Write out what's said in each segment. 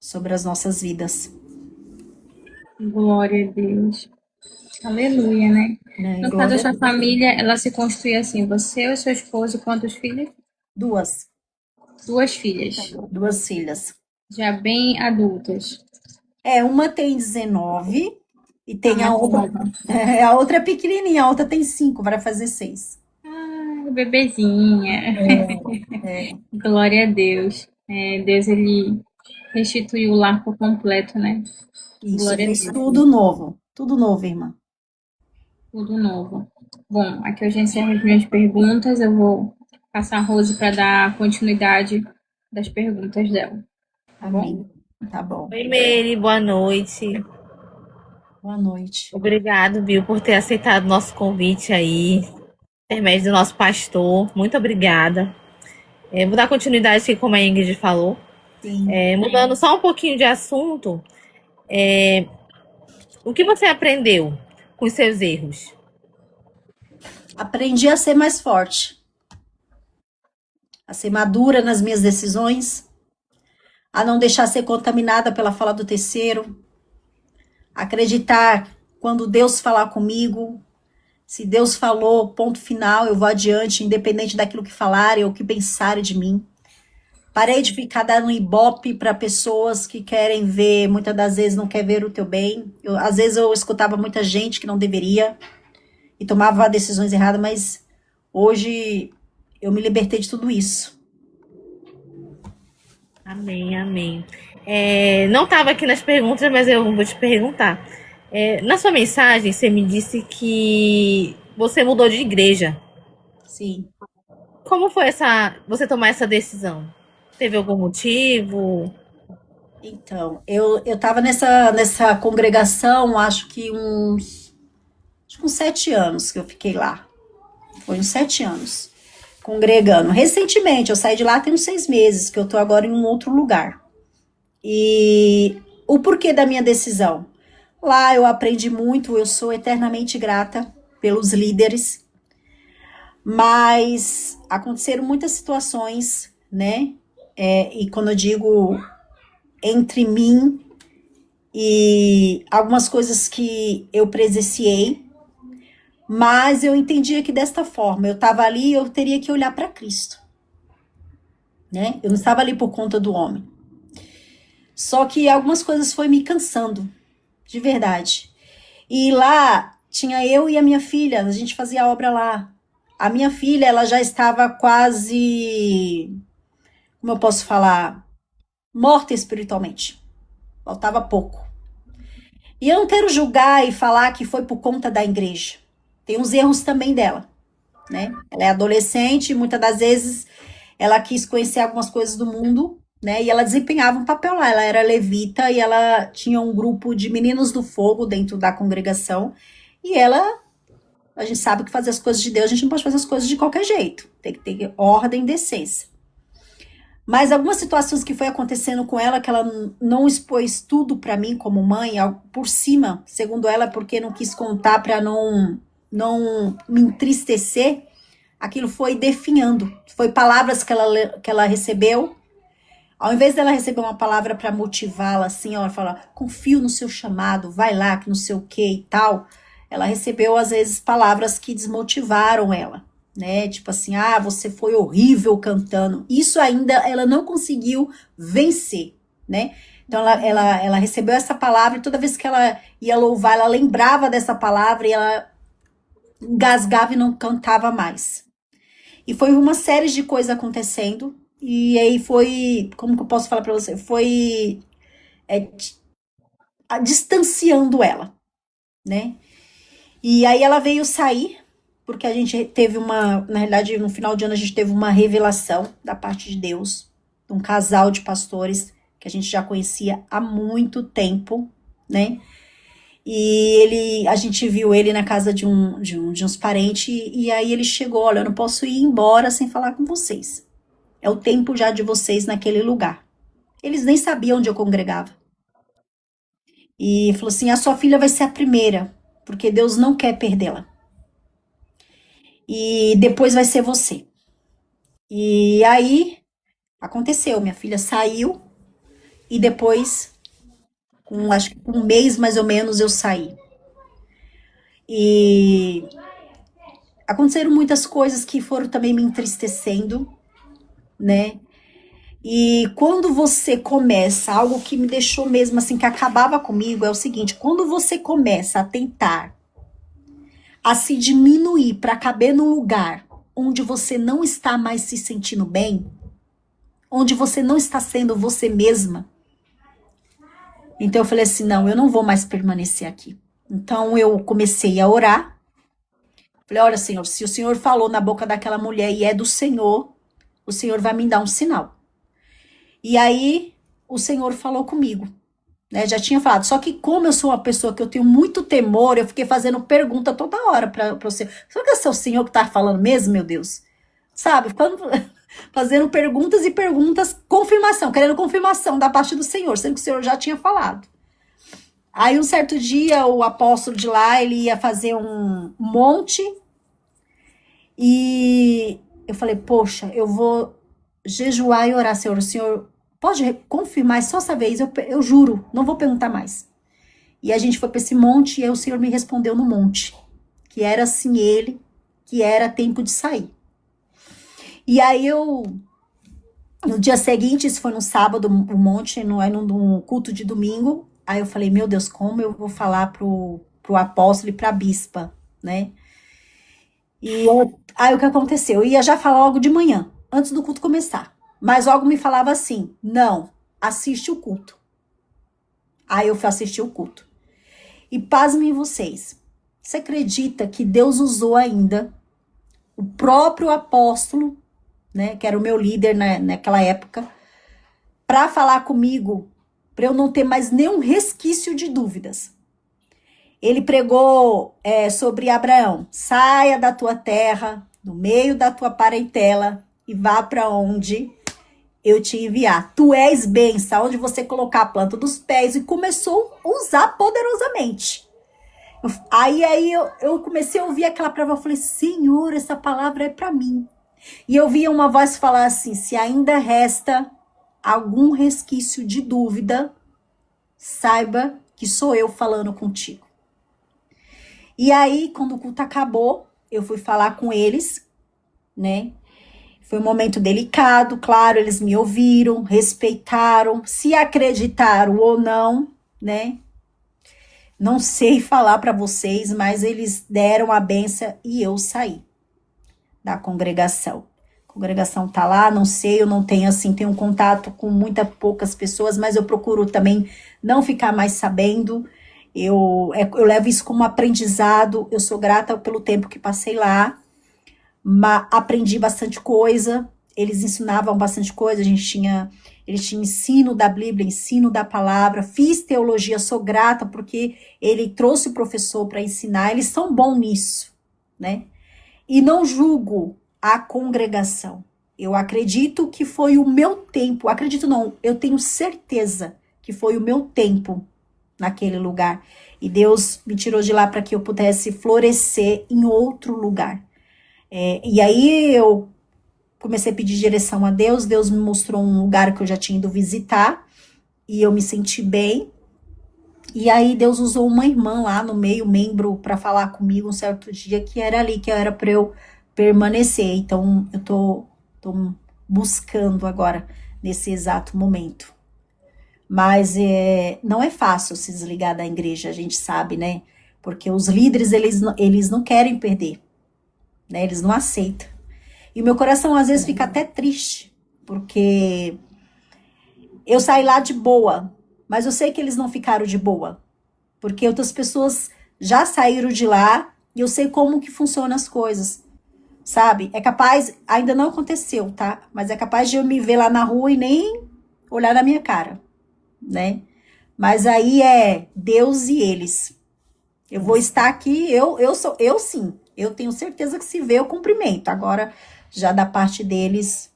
sobre as nossas vidas. Glória a Deus. Aleluia, né? Né? No caso, a Glória a sua Deus. família, ela se constitui assim, você, o seu esposo, quantos filhos? Duas, Duas filhas, duas filhas. já bem adultas. Uma tem 19 e A tem a mais outra, nova. a outra é pequenininha, a outra tem 5, vai fazer 6. Ah, bebezinha. É, Glória a Deus. É, Deus, ele restituiu o lar por completo, né? isso, Glória a fez Deus. tudo novo, irmã. Tudo novo. Bom, aqui eu já encerro as minhas perguntas. Eu vou passar a Rose para dar continuidade das perguntas dela, tá bom? Amém. Tá bom. Oi, Meire, boa noite. Boa noite. Obrigado, viu, por ter aceitado o nosso convite aí, intermédio do nosso pastor. Muito obrigada. Vou dar continuidade aqui, como a Ingrid falou. Sim. Mudando só um pouquinho de assunto, o que você aprendeu com os seus erros? Aprendi a ser mais forte, a ser madura nas minhas decisões, a não deixar ser contaminada pela fala do terceiro, acreditar quando Deus falar comigo. Se Deus falou, ponto final, eu vou adiante, independente daquilo que falarem ou que pensarem de mim. Parei de ficar dando ibope para pessoas que querem ver, muitas das vezes não quer ver o teu bem. Às vezes eu escutava muita gente que não deveria e tomava decisões erradas, mas hoje eu me libertei de tudo isso. Amém, amém. Não estava aqui nas perguntas, mas eu vou te perguntar. Na sua mensagem, você me disse que você mudou de igreja. Sim. Como foi você tomar essa decisão? Teve algum motivo? Então, eu tava nessa congregação, acho que uns 7 anos que eu fiquei lá. Foi uns 7 anos congregando. Recentemente, eu saí de lá tem uns 6 meses, que eu tô agora em um outro lugar. E o porquê da minha decisão? Lá eu aprendi muito, eu sou eternamente grata pelos líderes, mas aconteceram muitas situações, né? E quando eu digo entre mim e algumas coisas que eu presenciei, mas eu entendia que desta forma, eu estava ali e eu teria que olhar para Cristo, né? Eu não estava ali por conta do homem. Só que algumas coisas foi me cansando, de verdade. E lá tinha eu e a minha filha, a gente fazia a obra lá. A minha filha, ela já estava quase, como eu posso falar, morta espiritualmente. Faltava pouco. E eu não quero julgar e falar que foi por conta da igreja. Tem uns erros também dela, né? Ela é adolescente e muitas das vezes ela quis conhecer algumas coisas do mundo, né? E ela desempenhava um papel lá. Ela era levita e ela tinha um grupo de meninos do fogo dentro da congregação. E a gente sabe que fazer as coisas de Deus, a gente não pode fazer as coisas de qualquer jeito. Tem que ter ordem e decência. Mas algumas situações que foi acontecendo com ela, que ela não expôs tudo para mim como mãe, por cima, segundo ela, porque não quis contar para não me entristecer, aquilo foi definhando. Foi palavras que ela recebeu. Ao invés dela receber uma palavra para motivá-la, assim, ó, falar, confio no seu chamado, vai lá, que não sei o que e tal. Ela recebeu, às vezes, palavras que desmotivaram ela, né? Tipo assim, ah, você foi horrível cantando. Isso ainda ela não conseguiu vencer, né? Então ela recebeu essa palavra e toda vez que ela ia louvar, ela lembrava dessa palavra e ela engasgava e não cantava mais. E foi uma série de coisas acontecendo. E aí foi, como que eu posso falar pra você? Foi é, distanciando ela, né? E aí ela veio sair, porque a gente teve na realidade, no final de ano a gente teve uma revelação da parte de Deus, de um casal de pastores que a gente já conhecia há muito tempo, né? E a gente viu ele na casa de uns parentes, e aí ele chegou, olha, eu não posso ir embora sem falar com vocês. É o tempo já de vocês naquele lugar. Eles nem sabiam onde eu congregava. E falou assim: a sua filha vai ser a primeira, porque Deus não quer perdê-la. E depois vai ser você. E aí aconteceu, minha filha saiu e depois, acho que um mês mais ou menos, eu saí. E aconteceram muitas coisas que foram também me entristecendo, né? E quando você começa, algo que me deixou mesmo assim, que acabava comigo, é o seguinte: quando você começa a tentar a se diminuir para caber num lugar onde você não está mais se sentindo bem, onde você não está sendo você mesma, então eu falei assim: não, eu não vou mais permanecer aqui. Então eu comecei a orar. Falei: olha, Senhor, se o Senhor falou na boca daquela mulher e é do Senhor, o Senhor vai me dar um sinal. E aí o Senhor falou comigo, né? Já tinha falado. Só que como eu sou uma pessoa que eu tenho muito temor, eu fiquei fazendo pergunta toda hora para você. Será que esse é o Senhor que tá falando mesmo, meu Deus? Sabe? Ficando, fazendo perguntas e perguntas, confirmação, querendo confirmação da parte do Senhor, sendo que o Senhor já tinha falado. Aí um certo dia o apóstolo de lá, ele ia fazer um monte e eu falei: poxa, eu vou jejuar e orar, Senhor. O Senhor pode confirmar só essa vez, eu juro, não vou perguntar mais. E a gente foi para esse monte e aí o Senhor me respondeu no monte, que era assim ele, que era tempo de sair. E aí no dia seguinte, isso foi no sábado, o monte, num culto de domingo, aí eu falei: meu Deus, como eu vou falar pro apóstolo e pra bispa, né? Aí o que aconteceu? Eu ia já falar logo de manhã, antes do culto começar. Mas algo me falava assim: não, assiste o culto. Aí eu fui assistir o culto. E pasmem vocês, você acredita que Deus usou ainda o próprio apóstolo, né, que era o meu líder naquela época, para falar comigo, para eu não ter mais nenhum resquício de dúvidas. Ele pregou sobre Abraão: saia da tua terra, do meio da tua parentela e vá para onde eu te enviar. Tu és bênção, onde você colocar a planta dos pés. E começou a usar poderosamente. Aí eu comecei a ouvir aquela palavra, eu falei: Senhor, essa palavra é para mim. E eu via uma voz falar assim: se ainda resta algum resquício de dúvida, saiba que sou eu falando contigo. E aí, quando o culto acabou, eu fui falar com eles, né? Foi um momento delicado, claro, eles me ouviram, respeitaram, se acreditaram ou não, né? Não sei falar para vocês, mas eles deram a benção e eu saí da congregação. A congregação tá lá, não sei, eu não tenho assim, tenho um contato com muitas poucas pessoas, mas eu procuro também não ficar mais sabendo. Eu levo isso como aprendizado. Eu sou grata pelo tempo que passei lá, mas aprendi bastante coisa. Eles ensinavam bastante coisa. Eles tinham ensino da Bíblia, ensino da palavra. Fiz teologia, sou grata porque ele trouxe o professor para ensinar. Eles são bons nisso, né? E não julgo a congregação. Eu acredito que foi o meu tempo. Acredito não, eu tenho certeza que foi o meu tempo naquele lugar. E Deus me tirou de lá para que eu pudesse florescer em outro lugar. E aí eu comecei a pedir direção a Deus. Deus me mostrou um lugar que eu já tinha ido visitar. E eu me senti bem. E aí Deus usou uma irmã lá no meio, membro, para falar comigo um certo dia, que era ali, que era para eu permanecer. Então eu tô buscando agora, nesse exato momento. Mas não é fácil se desligar da igreja, a gente sabe, né? Porque os líderes, eles não querem perder, né? Eles não aceitam. E o meu coração às vezes fica até triste, porque eu saí lá de boa, mas eu sei que eles não ficaram de boa, porque outras pessoas já saíram de lá e eu sei como que funcionam as coisas, sabe? É capaz, ainda não aconteceu, tá? Mas é capaz de eu me ver lá na rua e nem olhar na minha cara, né? Mas aí é Deus e eles. Eu vou estar aqui, eu sim, eu tenho certeza que se vê eu cumprimento. Agora, já da parte deles,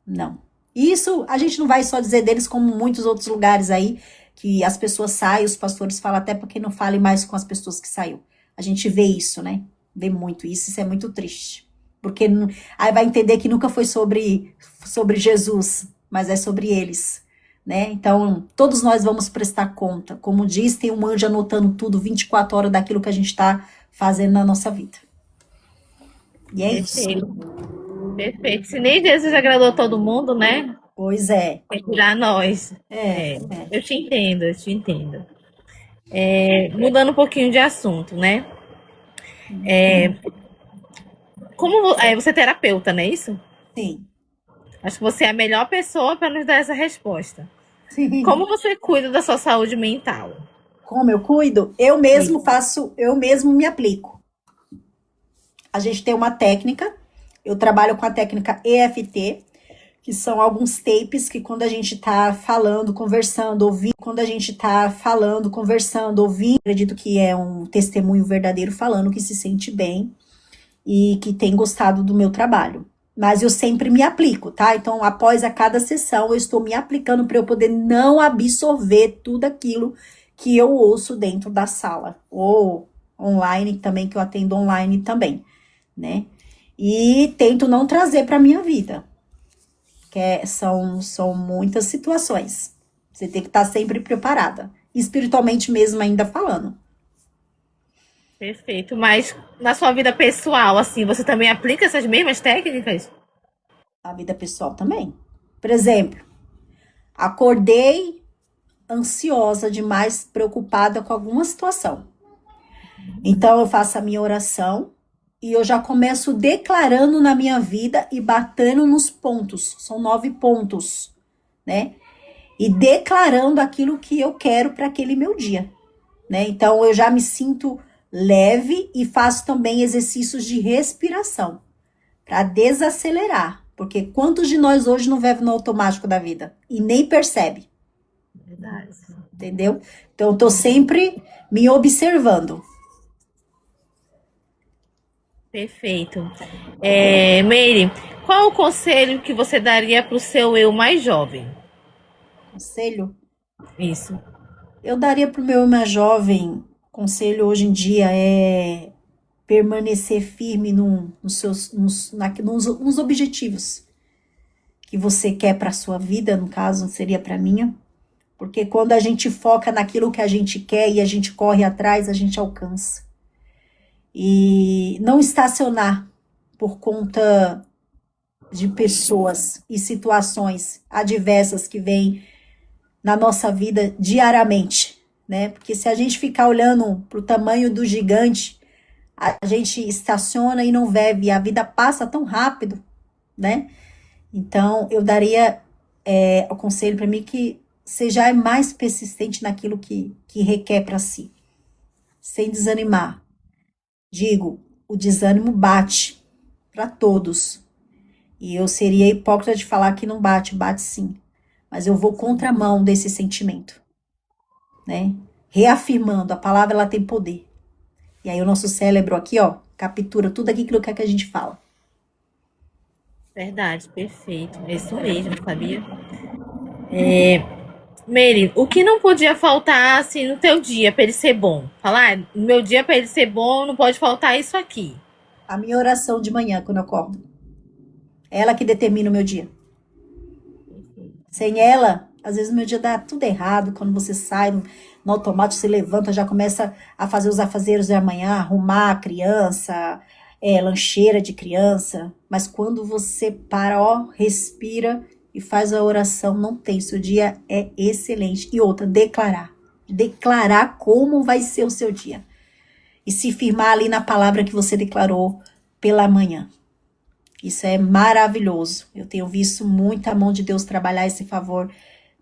não. Isso a gente não vai só dizer deles, como muitos outros lugares aí, que as pessoas saem, os pastores falam até porque não fale mais com as pessoas que saiu. A gente vê isso, né? Vê muito isso é muito triste. Porque aí vai entender que nunca foi sobre Jesus, mas é sobre eles, né? Então, todos nós vamos prestar conta. Como diz, tem um anjo anotando tudo 24 horas daquilo que a gente está fazendo na nossa vida. E é isso. Perfeito. Se nem Jesus agradou todo mundo, né? Pois é. Tem que tirar nós. É. Eu te entendo, eu te entendo. Mudando um pouquinho de assunto, né? Você é terapeuta, não é isso? Sim. Acho que você é a melhor pessoa para nos dar essa resposta. Sim. Como você cuida da sua saúde mental? Como eu cuido? Eu mesmo faço, eu mesmo me aplico. A gente tem uma técnica, eu trabalho com a técnica EFT, que são alguns tapes que quando a gente tá falando, conversando, ouvindo, acredito que é um testemunho verdadeiro falando que se sente bem e que tem gostado do meu trabalho. Mas eu sempre me aplico, tá? Então, após a cada sessão, eu estou me aplicando para eu poder não absorver tudo aquilo que eu ouço dentro da sala. Ou online também, que eu atendo online também, né? E tento não trazer para minha vida. São muitas situações. Você tem que estar sempre preparada. Espiritualmente mesmo ainda falando. Perfeito. Mas na sua vida pessoal, assim, você também aplica essas mesmas técnicas? A vida pessoal também. Por exemplo, acordei ansiosa demais, preocupada com alguma situação. Então eu faço a minha oração e eu já começo declarando na minha vida e batendo nos pontos. São 9 pontos, né? E declarando aquilo que eu quero para aquele meu dia, né? Então eu já me sinto leve e faço também exercícios de respiração para desacelerar, porque quantos de nós hoje não vive no automático da vida e nem percebe? Verdade. Entendeu? Então eu tô sempre me observando. Perfeito. Meire, qual o conselho que você daria para o seu eu mais jovem? Conselho? Isso. Eu daria para o meu mais jovem, conselho hoje em dia é permanecer firme nos objetivos que você quer para sua vida, no caso seria para minha, porque quando a gente foca naquilo que a gente quer e a gente corre atrás, a gente alcança. E não estacionar por conta de pessoas e situações adversas que vêm na nossa vida diariamente, né? Porque se a gente ficar olhando para o tamanho do gigante, a gente estaciona e não vive, a vida passa tão rápido, né? Então, eu daria o conselho para mim que seja mais persistente naquilo que requer para si, sem desanimar. Digo, o desânimo bate para todos. E eu seria hipócrita de falar que não bate, bate sim. Mas eu vou contramão desse sentimento, né? Reafirmando, a palavra ela tem poder. E aí o nosso cérebro aqui, ó, captura tudo aquilo que a gente fala. Verdade, perfeito. É isso mesmo, sabia? Meire, o que não podia faltar assim no teu dia para ele ser bom? Falar, no meu dia para ele ser bom, não pode faltar isso aqui. A minha oração de manhã, quando eu acordo. É ela que determina o meu dia. Sem ela, às vezes o meu dia dá tudo errado. Quando você sai no automático, você levanta, já começa a fazer os afazeres de amanhã, arrumar a criança, lancheira de criança. Mas quando você para, ó, respira e faz a oração, não tem. Seu dia é excelente. E outra, declarar. Declarar como vai ser o seu dia. E se firmar ali na palavra que você declarou pela manhã. Isso é maravilhoso. Eu tenho visto muita mão de Deus trabalhar esse favor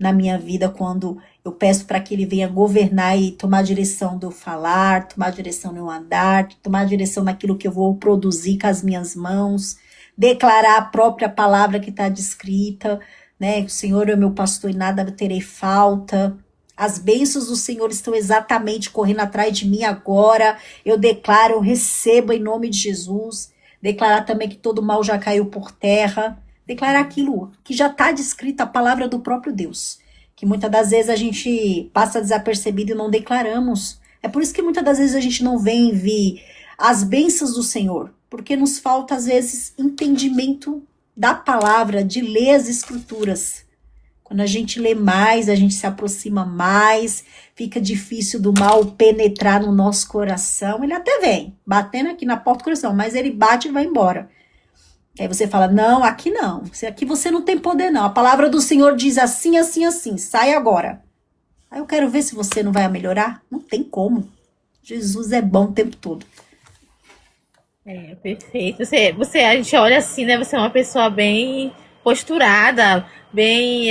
na minha vida quando eu peço para que Ele venha governar e tomar a direção do falar, tomar a direção no andar, tomar a direção naquilo que eu vou produzir com as minhas mãos, declarar a própria palavra que está descrita, né? O Senhor é meu pastor e nada terei falta. As bênçãos do Senhor estão exatamente correndo atrás de mim agora. Eu declaro, eu recebo em nome de Jesus. Declarar também que todo mal já caiu por terra. Declarar aquilo que já está descrito, a palavra do próprio Deus. Que muitas das vezes a gente passa desapercebido e não declaramos. É por isso que muitas das vezes a gente não vem ver as bênçãos do Senhor. Porque nos falta, às vezes, entendimento da palavra, de ler as escrituras. Quando a gente lê mais, a gente se aproxima mais, fica difícil do mal penetrar no nosso coração. Ele até vem, batendo aqui na porta do coração, mas ele bate e vai embora. Aí você fala, não, aqui não. Aqui você não tem poder, não. A palavra do Senhor diz assim, assim, assim. Sai agora. Aí eu quero ver se você não vai melhorar. Não tem como. Jesus é bom o tempo todo. Perfeito. A gente olha assim, né? Você é uma pessoa bem posturada, bem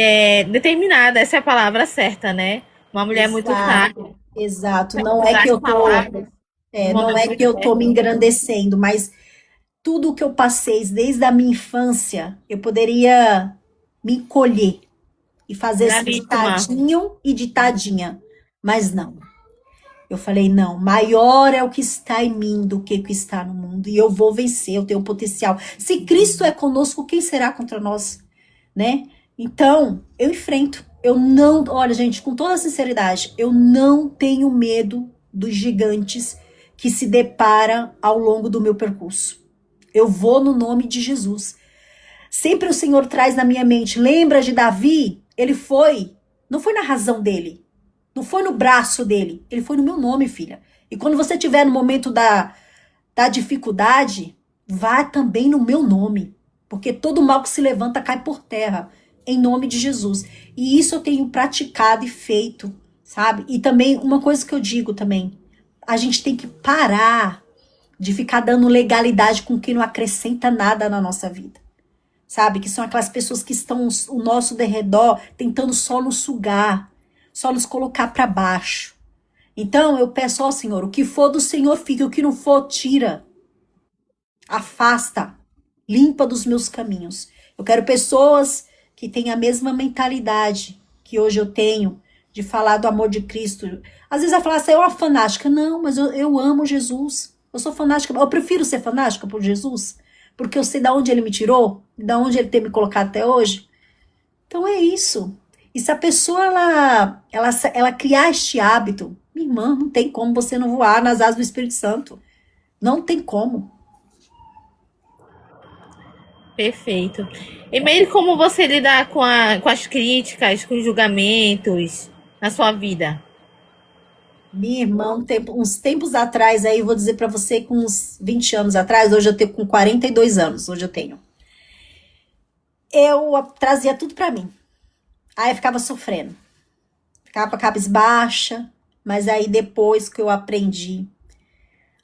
determinada. Essa é a palavra certa, né? Uma mulher muito sábia. Exato. Não é que eu tô, não é que eu tô me engrandecendo, mas tudo que eu passei desde a minha infância, eu poderia me encolher e fazer assim, de tadinho e de tadinha. Mas não. Eu falei, não, maior é o que está em mim do que o que está no mundo. E eu vou vencer, eu tenho potencial. Se Cristo é conosco, quem será contra nós? Né? Então, eu enfrento. Eu não, olha, gente, com toda sinceridade, eu não tenho medo dos gigantes que se depara ao longo do meu percurso. Eu vou no nome de Jesus. Sempre o Senhor traz na minha mente, lembra de Davi? Ele foi, não foi na razão dele, não foi no braço dele, ele foi no meu nome, filha. E quando você estiver no momento da dificuldade, vá também no meu nome. Porque todo mal que se levanta cai por terra, em nome de Jesus. E isso eu tenho praticado e feito, sabe? E também, uma coisa que eu digo também, a gente tem que parar de ficar dando legalidade com quem não acrescenta nada na nossa vida. Sabe? Que são aquelas pessoas que estão ao nosso derredor tentando só nos sugar, só nos colocar para baixo. Então eu peço ao Senhor, o que for do Senhor fica, o que não for tira. Afasta, limpa dos meus caminhos. Eu quero pessoas que tenham a mesma mentalidade que hoje eu tenho, de falar do amor de Cristo. Às vezes vai falar assim, é uma fanática. Não, mas eu amo Jesus. Eu sou fanática, eu prefiro ser fanática por Jesus, porque eu sei de onde ele me tirou, de onde ele tem me colocado até hoje. Então é isso. E se a pessoa, ela criar este hábito, minha irmã, não tem como você não voar nas asas do Espírito Santo. Não tem como. Perfeito. E meio como você lidar com as críticas, com os julgamentos na sua vida? Minha irmã, uns tempos atrás, aí vou dizer pra você, com uns 20 anos atrás, hoje eu tenho com 42 anos, hoje eu tenho. Eu trazia tudo pra mim. Aí eu ficava sofrendo. Ficava cabisbaixa, mas aí depois que eu aprendi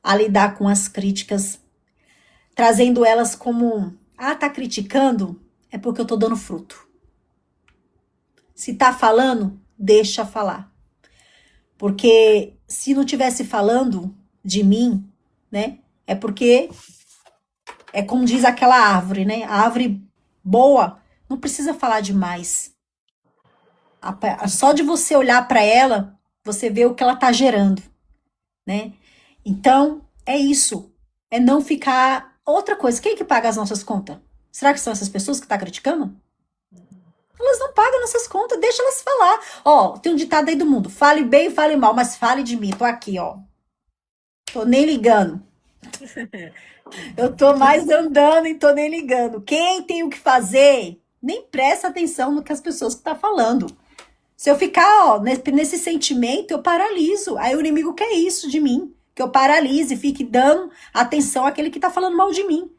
a lidar com as críticas, trazendo elas como, tá criticando? É porque eu tô dando fruto. Se tá falando, deixa falar. Porque se não tivesse falando de mim, né? É porque é como diz aquela árvore, né? A árvore boa não precisa falar demais. Só de você olhar para ela, você vê o que ela tá gerando, né? Então, é isso. É não ficar... Outra coisa, quem é que paga as nossas contas? Será que são essas pessoas que tá criticando? Elas não pagam nossas contas, deixa elas falar. Ó, tem um ditado aí do mundo, fale bem, fale mal, mas fale de mim. Tô aqui, ó. Tô nem ligando. Eu tô mais andando e tô nem ligando. Quem tem o que fazer, nem presta atenção no que as pessoas que tá falando. Se eu ficar, ó, nesse sentimento, eu paraliso. Aí o inimigo quer isso de mim. Que eu paralise, fique dando atenção àquele que tá falando mal de mim.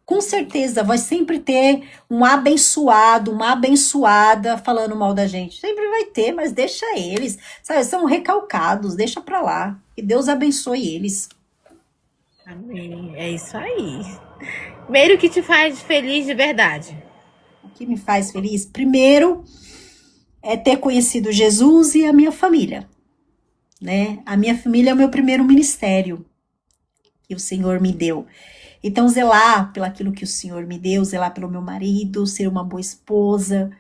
Com certeza, vai sempre ter um abençoado, uma abençoada falando mal da gente. Sempre vai ter, mas deixa eles. Sabe, são recalcados, deixa pra lá. Que Deus abençoe eles. Amém. É isso aí. Primeiro, o que te faz feliz de verdade? O que me faz feliz? Primeiro, é ter conhecido Jesus e a minha família. Né? A minha família é o meu primeiro ministério que o Senhor me deu. Então, zelar pelo aquilo que o Senhor me deu, zelar pelo meu marido, ser uma boa esposa,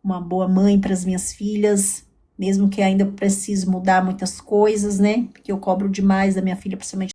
uma boa mãe para as minhas filhas, mesmo que ainda preciso mudar muitas coisas, né? Porque eu cobro demais da minha filha, principalmente